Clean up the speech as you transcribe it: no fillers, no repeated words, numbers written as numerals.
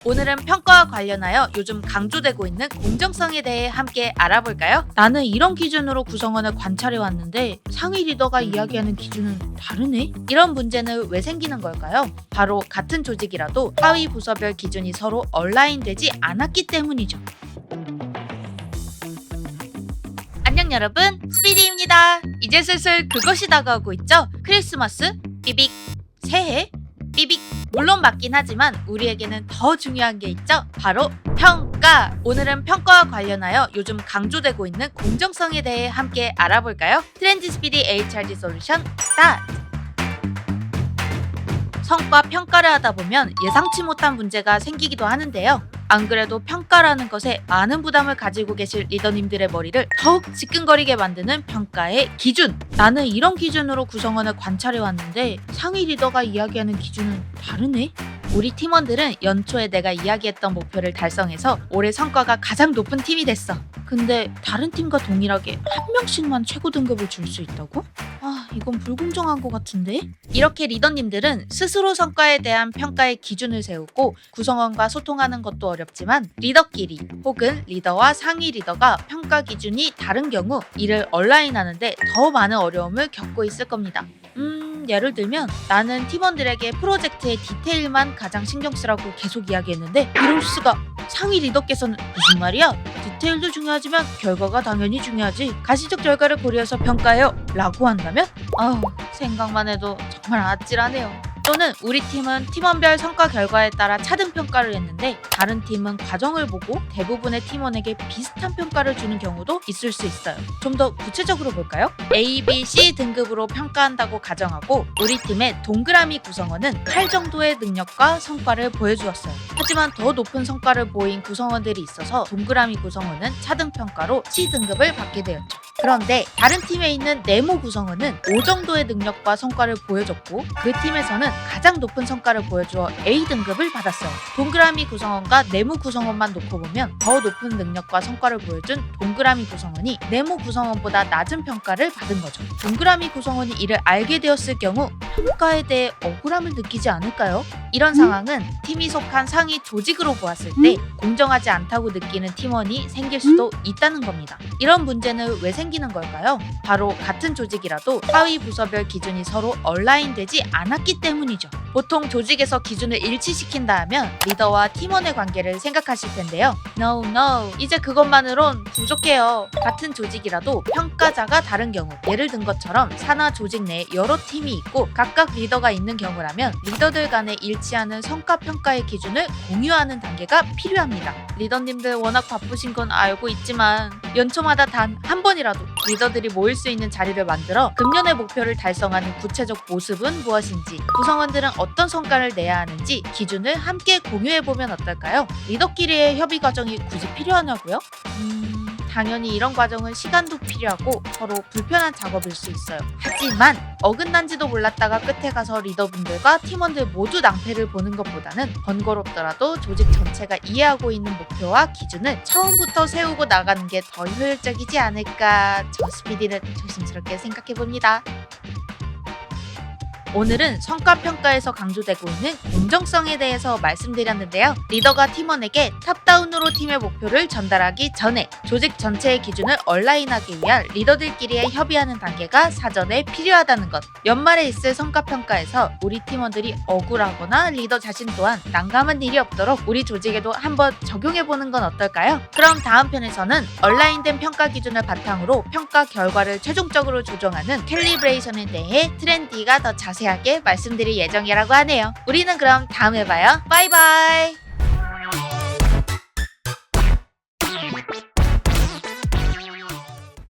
오늘은 평가와 관련하여 요즘 강조되고 있는 공정성에 대해 함께 알아볼까요? 나는 이런 기준으로 구성원을 관찰해왔는데 상위 리더가 이야기하는 기준은 다르네? 이런 문제는 왜 생기는 걸까요? 바로 같은 조직이라도 하위 부서별 기준이 서로 얼라인되지 않았기 때문이죠. 안녕 여러분, 스피디입니다. 이제 슬슬 그것이 다가오고 있죠? 크리스마스, 삐빅, 새해, 삐빅. 물론 맞긴 하지만 우리에게는 더 중요한 게 있죠? 바로 평가! 오늘은 평가와 관련하여 요즘 강조되고 있는 공정성에 대해 함께 알아볼까요? 트렌드 스피디 HRD 솔루션 스타트! 성과 평가를 하다 보면 예상치 못한 문제가 생기기도 하는데요. 안 그래도 평가라는 것에 많은 부담을 가지고 계실 리더님들의 머리를 더욱 지끈거리게 만드는 평가의 기준! 나는 이런 기준으로 구성원을 관찰해왔는데 상위 리더가 이야기하는 기준은 다르네? 우리 팀원들은 연초에 내가 이야기했던 목표를 달성해서 올해 성과가 가장 높은 팀이 됐어. 근데 다른 팀과 동일하게 한 명씩만 최고 등급을 줄 수 있다고? 이건 불공정한 것 같은데? 이렇게 리더님들은 스스로 성과에 대한 평가의 기준을 세우고 구성원과 소통하는 것도 어렵지만 리더끼리 혹은 리더와 상위 리더가 평가 기준이 다른 경우 이를 얼라인하는데 더 많은 어려움을 겪고 있을 겁니다. 예를 들면 나는 팀원들에게 프로젝트의 디테일만 가장 신경 쓰라고 계속 이야기했는데 이럴 수가. 상위 리더께서는 무슨 말이야? 디테일도 중요하지만 결과가 당연히 중요하지. 가시적 결과를 고려해서 평가해요 라고 한다면? 생각만 해도 정말 아찔하네요. 또는 우리 팀은 팀원별 성과 결과에 따라 차등 평가를 했는데 다른 팀은 과정을 보고 대부분의 팀원에게 비슷한 평가를 주는 경우도 있을 수 있어요. 좀 더 구체적으로 볼까요? A, B, C 등급으로 평가한다고 가정하고 우리 팀의 동그라미 구성원은 8 정도의 능력과 성과를 보여주었어요. 하지만 더 높은 성과를 보인 구성원들이 있어서 동그라미 구성원은 차등 평가로 C 등급을 받게 되었죠. 그런데 다른 팀에 있는 네모 구성원은 5 정도의 능력과 성과를 보여줬고 그 팀에서는 가장 높은 성과를 보여주어 A 등급을 받았어요. 동그라미 구성원과 네모 구성원만 놓고 보면 더 높은 능력과 성과를 보여준 동그라미 구성원이 네모 구성원보다 낮은 평가를 받은 거죠. 동그라미 구성원이 이를 알게 되었을 경우 평가에 대해 억울함을 느끼지 않을까요? 이런 상황은 팀이 속한 상위 조직으로 보았을 때 공정하지 않다고 느끼는 팀원이 생길 수도 있다는 겁니다. 이런 문제는 왜 생기는 걸까요? 바로 같은 조직이라도 하위 부서별 기준이 서로 얼라인되지 않았기 때문이죠. 보통 조직에서 기준을 일치시킨다 하면 리더와 팀원의 관계를 생각하실 텐데요. No, 이제 그것만으론 부족해요. 같은 조직이라도 평가자가 다른 경우, 예를 든 것처럼 산하 조직 내에 여러 팀이 있고 각각 리더가 있는 경우라면 리더들 간에 일치하는 성과 평가의 기준을 공유하는 단계가 필요합니다. 리더님들 워낙 바쁘신 건 알고 있지만 연초마다 단 한 번이라도 리더들이 모일 수 있는 자리를 만들어 금년의 목표를 달성하는 구체적 모습은 무엇인지, 구성원들은 어떤 성과를 내야 하는지 기준을 함께 공유해보면 어떨까요? 리더끼리의 협의 과정이 굳이 필요하냐고요? 당연히 이런 과정은 시간도 필요하고 서로 불편한 작업일 수 있어요. 하지만 어긋난지도 몰랐다가 끝에 가서 리더분들과 팀원들 모두 낭패를 보는 것보다는 번거롭더라도 조직 전체가 이해하고 있는 목표와 기준을 처음부터 세우고 나가는 게 더 효율적이지 않을까, 저 스피디는 조심스럽게 생각해봅니다. 오늘은 성과평가에서 강조되고 있는 공정성에 대해서 말씀드렸는데요. 리더가 팀원에게 탑다운으로 팀의 목표를 전달하기 전에 조직 전체의 기준을 얼라인하기 위한 리더들끼리의 협의하는 단계가 사전에 필요하다는 것. 연말에 있을 성과평가에서 우리 팀원들이 억울하거나 리더 자신 또한 난감한 일이 없도록 우리 조직에도 한번 적용해보는 건 어떨까요? 그럼 다음 편에서는 얼라인된 평가 기준을 바탕으로 평가 결과를 최종적으로 조정하는 캘리브레이션에 대해 트렌디가 더 자세하게 말씀드릴 예정이라고 하네요. 우리는 그럼 다음에 봐요. 바이바이.